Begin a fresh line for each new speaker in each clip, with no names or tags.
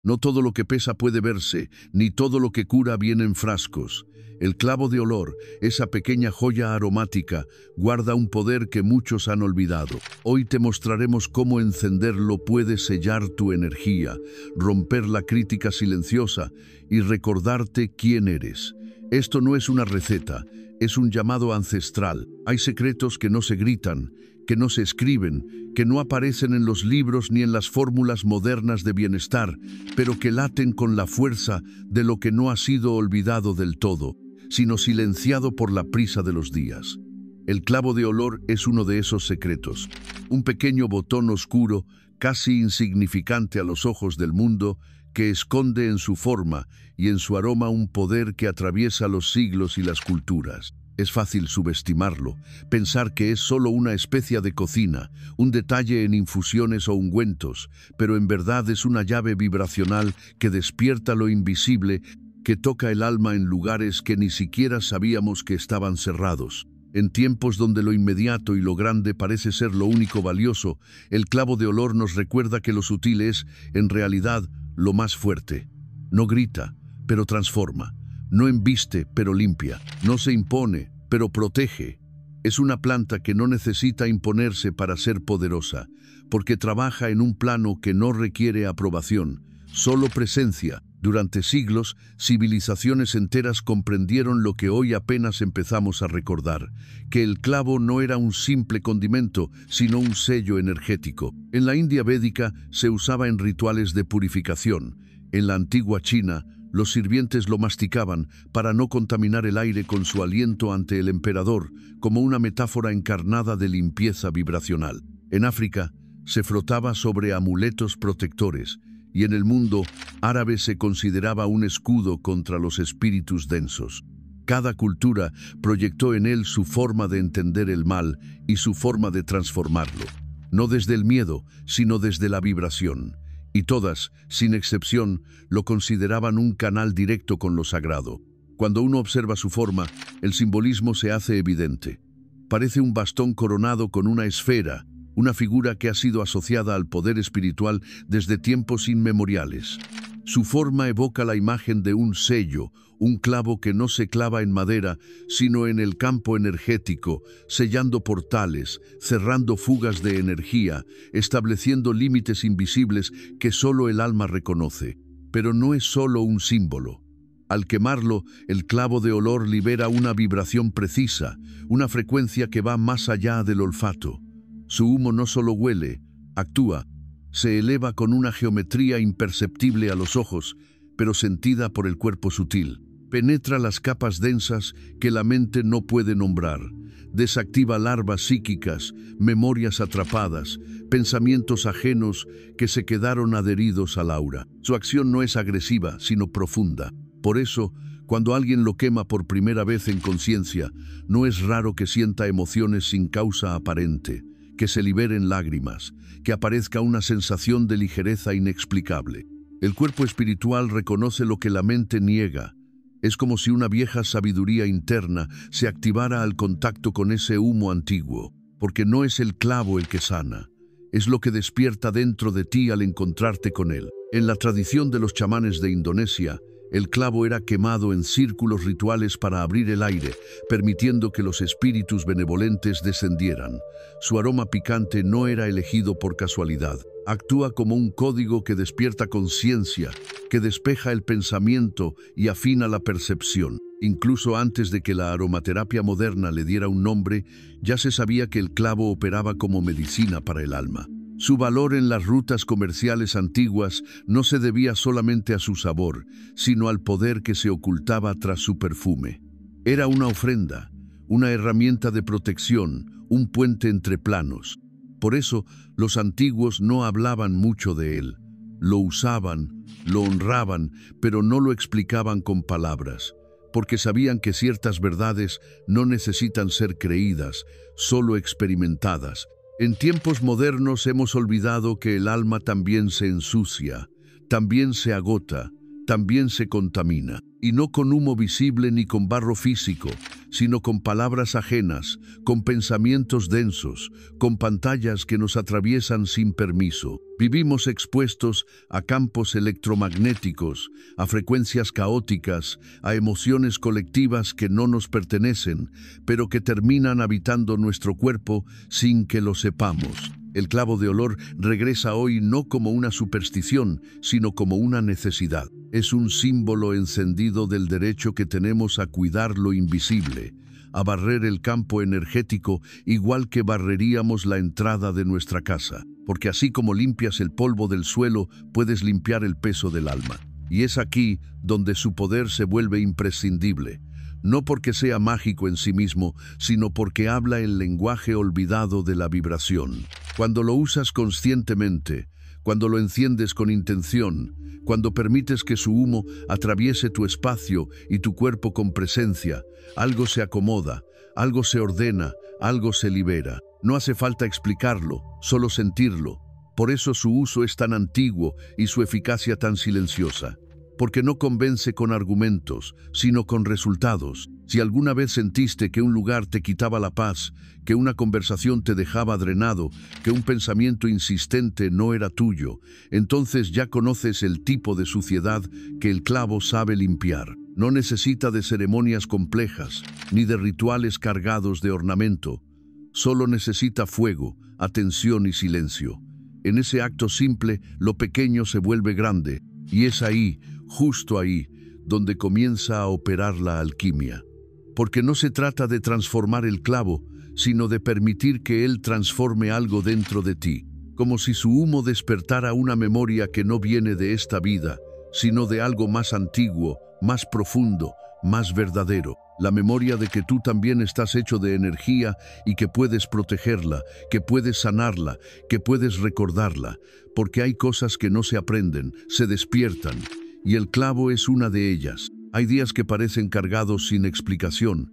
No todo lo que pesa puede verse, ni todo lo que cura viene en frascos. El clavo de olor, esa pequeña joya aromática, guarda un poder que muchos han olvidado. Hoy te mostraremos cómo encenderlo puede sellar tu energía, romper la crítica silenciosa y recordarte quién eres. Esto no es una receta, es un llamado ancestral. Hay secretos que no se gritan, que no se escriben, que no aparecen en los libros ni en las fórmulas modernas de bienestar, pero que laten con la fuerza de lo que no ha sido olvidado del todo, sino silenciado por la prisa de los días. El clavo de olor es uno de esos secretos, un pequeño botón oscuro, casi insignificante a los ojos del mundo, que esconde en su forma y en su aroma un poder que atraviesa los siglos y las culturas. Es fácil subestimarlo, pensar que es solo una especia de cocina, un detalle en infusiones o ungüentos, pero en verdad es una llave vibracional que despierta lo invisible, que toca el alma en lugares que ni siquiera sabíamos que estaban cerrados. En tiempos donde lo inmediato y lo grande parece ser lo único valioso, el clavo de olor nos recuerda que lo sutil es, en realidad, lo más fuerte. No grita, pero transforma. No embiste, pero limpia. No se impone, pero protege. Es una planta que no necesita imponerse para ser poderosa, porque trabaja en un plano que no requiere aprobación, solo presencia. Durante siglos, civilizaciones enteras comprendieron lo que hoy apenas empezamos a recordar, que el clavo no era un simple condimento, sino un sello energético. En la India védica se usaba en rituales de purificación. En la antigua China, los sirvientes lo masticaban para no contaminar el aire con su aliento ante el emperador, como una metáfora encarnada de limpieza vibracional. En África, se frotaba sobre amuletos protectores, y en el mundo árabe se consideraba un escudo contra los espíritus densos. Cada cultura proyectó en él su forma de entender el mal y su forma de transformarlo, no desde el miedo, sino desde la vibración. Y todas, sin excepción, lo consideraban un canal directo con lo sagrado. Cuando uno observa su forma, el simbolismo se hace evidente. Parece un bastón coronado con una esfera, una figura que ha sido asociada al poder espiritual desde tiempos inmemoriales. Su forma evoca la imagen de un sello, un clavo que no se clava en madera, sino en el campo energético, sellando portales, cerrando fugas de energía, estableciendo límites invisibles que solo el alma reconoce. Pero no es solo un símbolo. Al quemarlo, el clavo de olor libera una vibración precisa, una frecuencia que va más allá del olfato. Su humo no solo huele, actúa, se eleva con una geometría imperceptible a los ojos, pero sentida por el cuerpo sutil. Penetra las capas densas que la mente no puede nombrar. Desactiva larvas psíquicas, memorias atrapadas, pensamientos ajenos que se quedaron adheridos al aura. Su acción no es agresiva, sino profunda. Por eso, cuando alguien lo quema por primera vez en conciencia, no es raro que sienta emociones sin causa aparente, que se liberen lágrimas, que aparezca una sensación de ligereza inexplicable. El cuerpo espiritual reconoce lo que la mente niega. Es como si una vieja sabiduría interna se activara al contacto con ese humo antiguo, porque no es el clavo el que sana, es lo que despierta dentro de ti al encontrarte con él. En la tradición de los chamanes de Indonesia, el clavo era quemado en círculos rituales para abrir el aire, permitiendo que los espíritus benevolentes descendieran. Su aroma picante no era elegido por casualidad. Actúa como un código que despierta conciencia, que despeja el pensamiento y afina la percepción. Incluso antes de que la aromaterapia moderna le diera un nombre, ya se sabía que el clavo operaba como medicina para el alma. Su valor en las rutas comerciales antiguas no se debía solamente a su sabor, sino al poder que se ocultaba tras su perfume. Era una ofrenda, una herramienta de protección, un puente entre planos. Por eso, los antiguos no hablaban mucho de él. Lo usaban, lo honraban, pero no lo explicaban con palabras, porque sabían que ciertas verdades no necesitan ser creídas, solo experimentadas. En tiempos modernos hemos olvidado que el alma también se ensucia, también se agota, también se contamina, y no con humo visible ni con barro físico, sino con palabras ajenas, con pensamientos densos, con pantallas que nos atraviesan sin permiso. Vivimos expuestos a campos electromagnéticos, a frecuencias caóticas, a emociones colectivas que no nos pertenecen, pero que terminan habitando nuestro cuerpo sin que lo sepamos. El clavo de olor regresa hoy no como una superstición, sino como una necesidad. Es un símbolo encendido del derecho que tenemos a cuidar lo invisible, a barrer el campo energético igual que barreríamos la entrada de nuestra casa. Porque así como limpias el polvo del suelo, puedes limpiar el peso del alma. Y es aquí donde su poder se vuelve imprescindible. No porque sea mágico en sí mismo, sino porque habla el lenguaje olvidado de la vibración. Cuando lo usas conscientemente, cuando lo enciendes con intención, cuando permites que su humo atraviese tu espacio y tu cuerpo con presencia, algo se acomoda, algo se ordena, algo se libera. No hace falta explicarlo, solo sentirlo. Por eso su uso es tan antiguo y su eficacia tan silenciosa. Porque no convence con argumentos, sino con resultados. Si alguna vez sentiste que un lugar te quitaba la paz, que una conversación te dejaba drenado, que un pensamiento insistente no era tuyo, entonces ya conoces el tipo de suciedad que el clavo sabe limpiar. No necesita de ceremonias complejas, ni de rituales cargados de ornamento. Solo necesita fuego, atención y silencio. En ese acto simple, lo pequeño se vuelve grande, y es ahí, justo ahí, donde comienza a operar la alquimia. Porque no se trata de transformar el clavo, sino de permitir que él transforme algo dentro de ti, como si su humo despertara una memoria que no viene de esta vida, sino de algo más antiguo, más profundo, más verdadero. La memoria de que tú también estás hecho de energía y que puedes protegerla, que puedes sanarla, que puedes recordarla, porque hay cosas que no se aprenden, se despiertan, y el clavo es una de ellas. Hay días que parecen cargados sin explicación,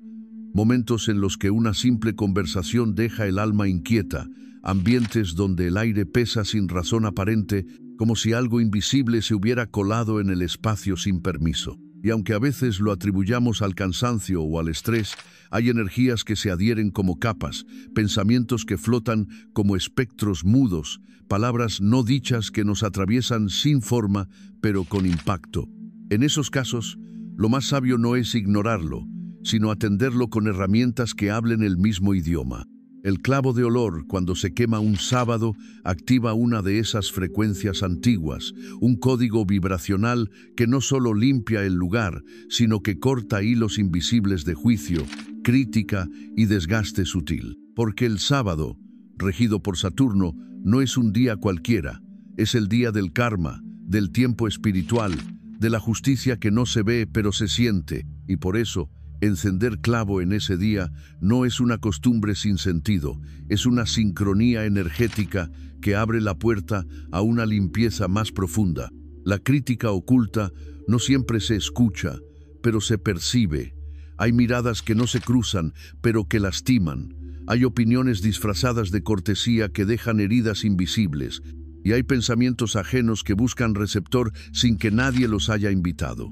momentos en los que una simple conversación deja el alma inquieta, ambientes donde el aire pesa sin razón aparente, como si algo invisible se hubiera colado en el espacio sin permiso. Y aunque a veces lo atribuyamos al cansancio o al estrés, hay energías que se adhieren como capas, pensamientos que flotan como espectros mudos, palabras no dichas que nos atraviesan sin forma, pero con impacto. En esos casos, lo más sabio no es ignorarlo, sino atenderlo con herramientas que hablen el mismo idioma. El clavo de olor, cuando se quema un sábado, activa una de esas frecuencias antiguas, un código vibracional que no solo limpia el lugar, sino que corta hilos invisibles de juicio, crítica y desgaste sutil. Porque el sábado, regido por Saturno, no es un día cualquiera, es el día del karma, del tiempo espiritual, de la justicia que no se ve pero se siente, y por eso, encender clavo en ese día no es una costumbre sin sentido, es una sincronía energética que abre la puerta a una limpieza más profunda. La crítica oculta no siempre se escucha, pero se percibe. Hay miradas que no se cruzan, pero que lastiman. Hay opiniones disfrazadas de cortesía que dejan heridas invisibles. Y hay pensamientos ajenos que buscan receptor sin que nadie los haya invitado.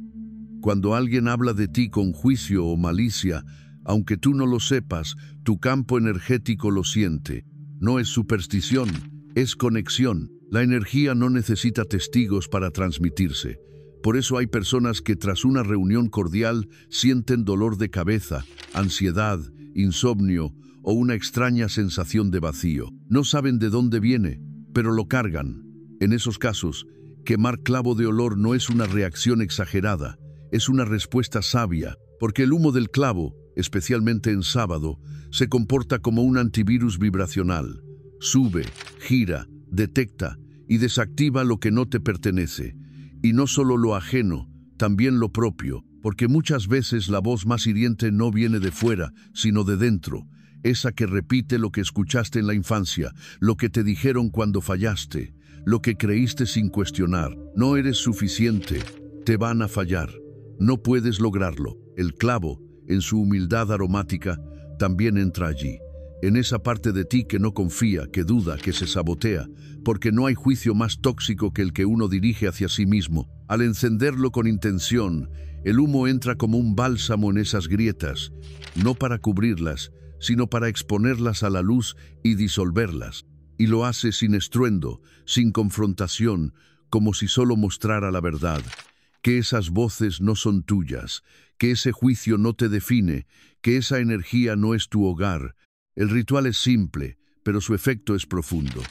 Cuando alguien habla de ti con juicio o malicia, aunque tú no lo sepas, tu campo energético lo siente. No es superstición, es conexión. La energía no necesita testigos para transmitirse. Por eso hay personas que tras una reunión cordial sienten dolor de cabeza, ansiedad, insomnio o una extraña sensación de vacío. No saben de dónde viene, pero lo cargan. En esos casos, quemar clavo de olor no es una reacción exagerada, es una respuesta sabia, porque el humo del clavo, especialmente en sábado, se comporta como un antivirus vibracional. Sube, gira, detecta y desactiva lo que no te pertenece. Y no solo lo ajeno, también lo propio, porque muchas veces la voz más hiriente no viene de fuera, sino de dentro, esa que repite lo que escuchaste en la infancia, lo que te dijeron cuando fallaste, lo que creíste sin cuestionar. No eres suficiente, te van a fallar. No puedes lograrlo. El clavo, en su humildad aromática, también entra allí. en esa parte de ti que no confía, que duda, que se sabotea, porque no hay juicio más tóxico que el que uno dirige hacia sí mismo. Al encenderlo con intención, el humo entra como un bálsamo en esas grietas, no para cubrirlas, sino para exponerlas a la luz y disolverlas. Y lo hace sin estruendo, sin confrontación, como si solo mostrara la verdad, que esas voces no son tuyas, que ese juicio no te define, que esa energía no es tu hogar. El ritual es simple, pero su efecto es profundo.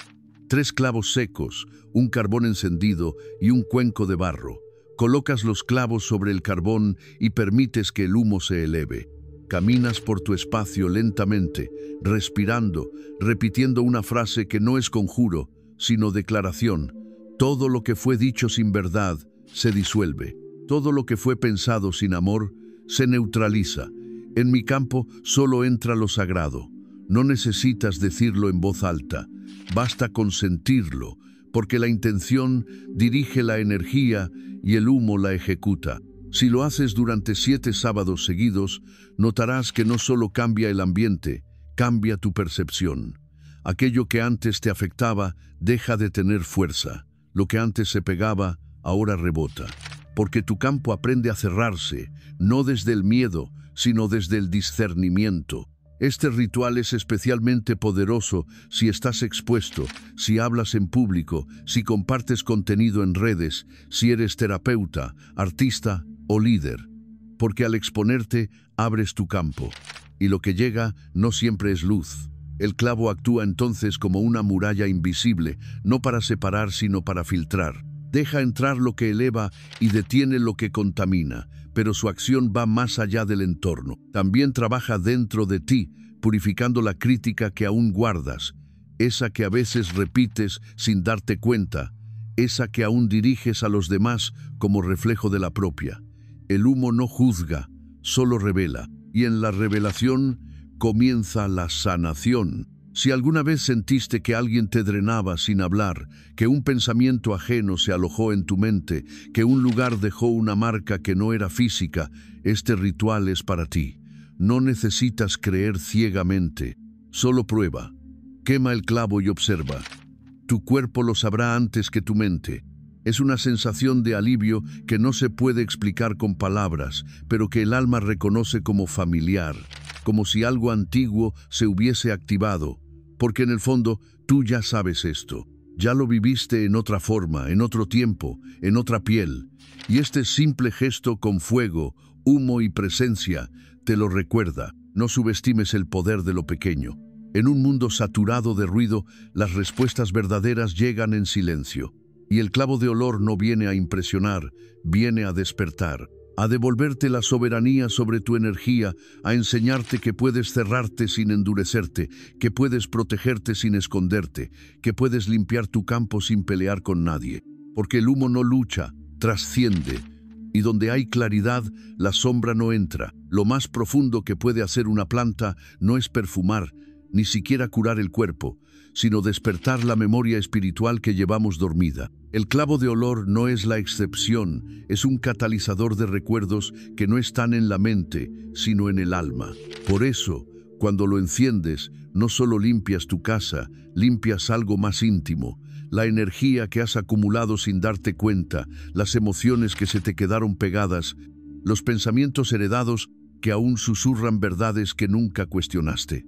3 clavos secos, un carbón encendido y un cuenco de barro. Colocas los clavos sobre el carbón y permites que el humo se eleve. Caminas por tu espacio lentamente, respirando, repitiendo una frase que no es conjuro, sino declaración. Todo lo que fue dicho sin verdad se disuelve. Todo lo que fue pensado sin amor se neutraliza. En mi campo solo entra lo sagrado. No necesitas decirlo en voz alta, basta con sentirlo, porque la intención dirige la energía y el humo la ejecuta. Si lo haces durante 7 sábados seguidos, notarás que no solo cambia el ambiente, cambia tu percepción. Aquello que antes te afectaba deja de tener fuerza. Lo que antes se pegaba, ahora rebota. Porque tu campo aprende a cerrarse, no desde el miedo, sino desde el discernimiento. Este ritual es especialmente poderoso si estás expuesto, si hablas en público, si compartes contenido en redes, si eres terapeuta, artista o líder. Porque al exponerte, abres tu campo. Y lo que llega no siempre es luz. El clavo actúa entonces como una muralla invisible, no para separar sino para filtrar. Deja entrar lo que eleva y detiene lo que contamina, pero su acción va más allá del entorno. También trabaja dentro de ti, purificando la crítica que aún guardas, esa que a veces repites sin darte cuenta, esa que aún diriges a los demás como reflejo de la propia. El humo no juzga, solo revela, y en la revelación comienza la sanación. Si alguna vez sentiste que alguien te drenaba sin hablar, que un pensamiento ajeno se alojó en tu mente, que un lugar dejó una marca que no era física, este ritual es para ti. No necesitas creer ciegamente, solo prueba. Quema el clavo y observa. Tu cuerpo lo sabrá antes que tu mente. Es una sensación de alivio que no se puede explicar con palabras, pero que el alma reconoce como familiar, como si algo antiguo se hubiese activado, porque en el fondo tú ya sabes esto. Ya lo viviste en otra forma, en otro tiempo, en otra piel. Y este simple gesto con fuego, humo y presencia te lo recuerda. No subestimes el poder de lo pequeño. En un mundo saturado de ruido, las respuestas verdaderas llegan en silencio. Y el clavo de olor no viene a impresionar, viene a despertar, a devolverte la soberanía sobre tu energía, a enseñarte que puedes cerrarte sin endurecerte, que puedes protegerte sin esconderte, que puedes limpiar tu campo sin pelear con nadie. Porque el humo no lucha, trasciende. Y donde hay claridad, la sombra no entra. Lo más profundo que puede hacer una planta no es perfumar, ni siquiera curar el cuerpo, sino despertar la memoria espiritual que llevamos dormida. El clavo de olor no es la excepción, es un catalizador de recuerdos que no están en la mente, sino en el alma. Por eso, cuando lo enciendes, no solo limpias tu casa, limpias algo más íntimo, la energía que has acumulado sin darte cuenta, las emociones que se te quedaron pegadas, los pensamientos heredados que aún susurran verdades que nunca cuestionaste.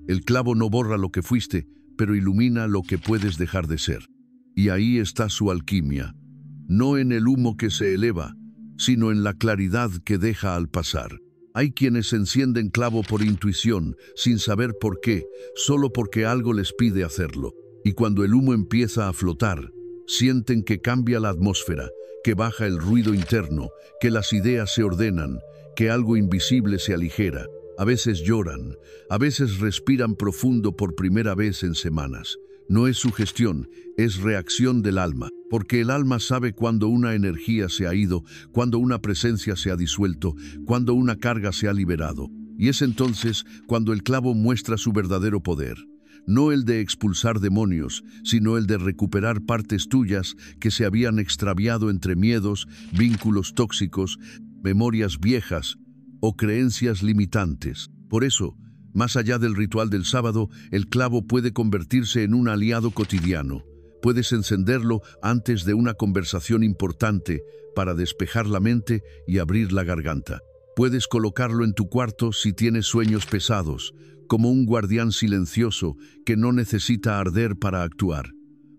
El clavo no borra lo que fuiste, pero ilumina lo que puedes dejar de ser. Y ahí está su alquimia, no en el humo que se eleva, sino en la claridad que deja al pasar. Hay quienes encienden clavo por intuición, sin saber por qué, solo porque algo les pide hacerlo. Y cuando el humo empieza a flotar, sienten que cambia la atmósfera, que baja el ruido interno, que las ideas se ordenan, que algo invisible se aligera. A veces lloran, a veces respiran profundo por primera vez en semanas. No es sugestión, es reacción del alma, porque el alma sabe cuando una energía se ha ido, cuando una presencia se ha disuelto, cuando una carga se ha liberado. Y es entonces cuando el clavo muestra su verdadero poder. No el de expulsar demonios, sino el de recuperar partes tuyas que se habían extraviado entre miedos, vínculos tóxicos, memorias viejas o creencias limitantes. Por eso, Más allá del ritual del sábado, el clavo puede convertirse en un aliado cotidiano. Puedes encenderlo antes de una conversación importante para despejar la mente y abrir la garganta. Puedes colocarlo en tu cuarto si tienes sueños pesados, como un guardián silencioso que no necesita arder para actuar.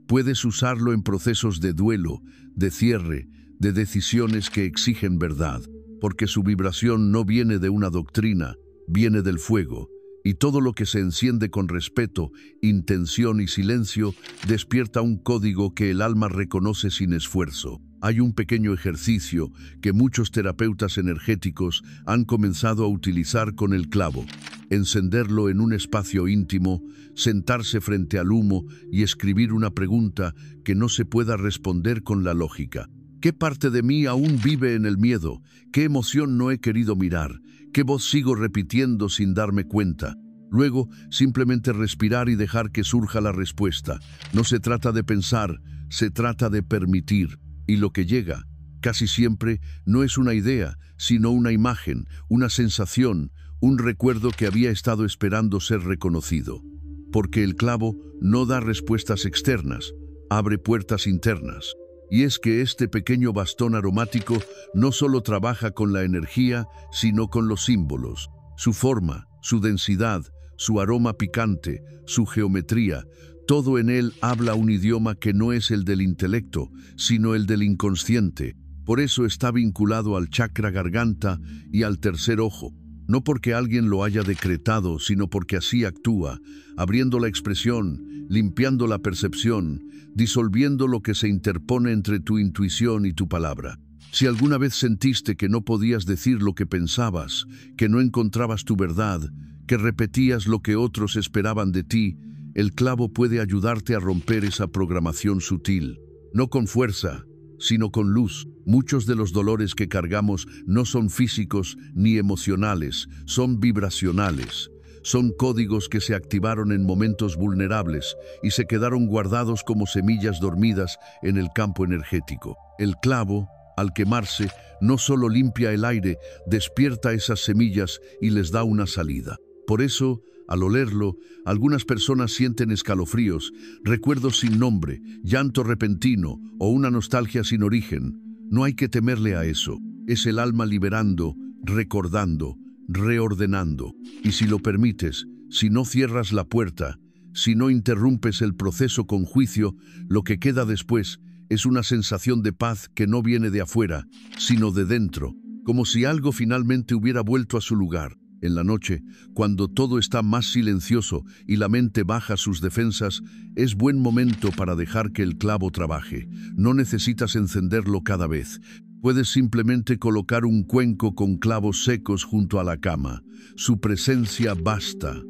Puedes usarlo en procesos de duelo, de cierre, de decisiones que exigen verdad, porque su vibración no viene de una doctrina, viene del fuego, y todo lo que se enciende con respeto, intención y silencio despierta un código que el alma reconoce sin esfuerzo. Hay un pequeño ejercicio que muchos terapeutas energéticos han comenzado a utilizar con el clavo. Encenderlo en un espacio íntimo, sentarse frente al humo y escribir una pregunta que no se pueda responder con la lógica. ¿Qué parte de mí aún vive en el miedo? ¿Qué emoción no he querido mirar? ¿Qué voz sigo repitiendo sin darme cuenta? Luego, simplemente respirar y dejar que surja la respuesta. No se trata de pensar, se trata de permitir. Y lo que llega, casi siempre, no es una idea, sino una imagen, una sensación, un recuerdo que había estado esperando ser reconocido. Porque el clavo no da respuestas externas, abre puertas internas. Y es que este pequeño bastón aromático no solo trabaja con la energía, sino con los símbolos. Su forma, su densidad, su aroma picante, su geometría, todo en él habla un idioma que no es el del intelecto, sino el del inconsciente. Por eso está vinculado al chakra garganta y al tercer ojo. No porque alguien lo haya decretado, sino porque así actúa, abriendo la expresión, limpiando la percepción, disolviendo lo que se interpone entre tu intuición y tu palabra. Si alguna vez sentiste que no podías decir lo que pensabas, que no encontrabas tu verdad, que repetías lo que otros esperaban de ti, el clavo puede ayudarte a romper esa programación sutil. No con fuerza, sino con luz. Muchos de los dolores que cargamos no son físicos ni emocionales, son vibracionales. Son códigos que se activaron en momentos vulnerables y se quedaron guardados como semillas dormidas en el campo energético. El clavo, al quemarse, no solo limpia el aire, despierta esas semillas y les da una salida. Por eso, al olerlo, algunas personas sienten escalofríos, recuerdos sin nombre, llanto repentino o una nostalgia sin origen. No hay que temerle a eso. Es el alma liberando, recordando, reordenando. Y si lo permites, si no cierras la puerta, si no interrumpes el proceso con juicio, lo que queda después es una sensación de paz que no viene de afuera, sino de dentro, como si algo finalmente hubiera vuelto a su lugar. En la noche, cuando todo está más silencioso y la mente baja sus defensas, es buen momento para dejar que el clavo trabaje. No necesitas encenderlo cada vez. Puedes simplemente colocar un cuenco con clavos secos junto a la cama. Su presencia basta.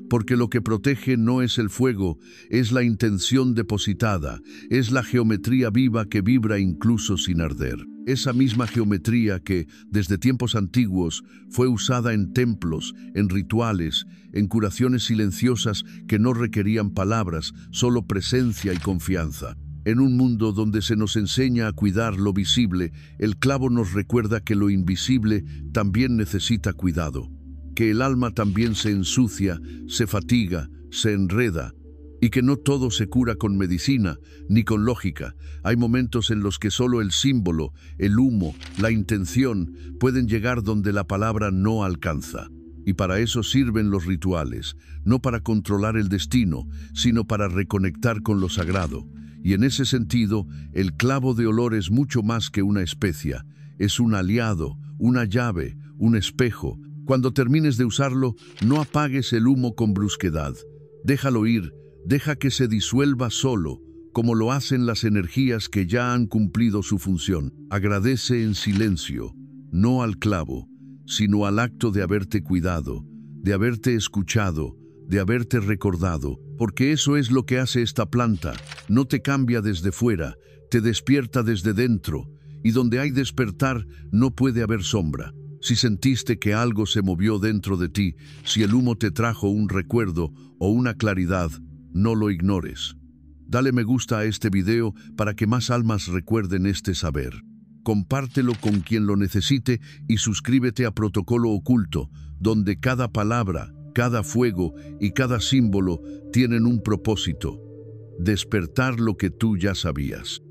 Porque lo que protege no es el fuego, es la intención depositada, es la geometría viva que vibra incluso sin arder. Esa misma geometría que, desde tiempos antiguos, fue usada en templos, en rituales, en curaciones silenciosas que no requerían palabras, solo presencia y confianza. En un mundo donde se nos enseña a cuidar lo visible, el clavo nos recuerda que lo invisible también necesita cuidado. Que el alma también se ensucia, se fatiga, se enreda, y que no todo se cura con medicina ni con lógica. Hay momentos en los que solo el símbolo, el humo, la intención pueden llegar donde la palabra no alcanza. Y para eso sirven los rituales, no para controlar el destino, sino para reconectar con lo sagrado. Y en ese sentido, el clavo de olor es mucho más que una especia, es un aliado, una llave, un espejo. Cuando termines de usarlo, no apagues el humo con brusquedad. Déjalo ir, deja que se disuelva solo, como lo hacen las energías que ya han cumplido su función. Agradece en silencio, no al clavo, sino al acto de haberte cuidado, de haberte escuchado, de haberte recordado, porque eso es lo que hace esta planta. No te cambia desde fuera, te despierta desde dentro, y donde hay despertar no puede haber sombra. Si sentiste que algo se movió dentro de ti, si el humo te trajo un recuerdo o una claridad, no lo ignores. Dale me gusta a este video para que más almas recuerden este saber. Compártelo con quien lo necesite y suscríbete a Protocolo Oculto, donde cada palabra, Cada fuego y cada símbolo tienen un propósito: despertar lo que tú ya sabías.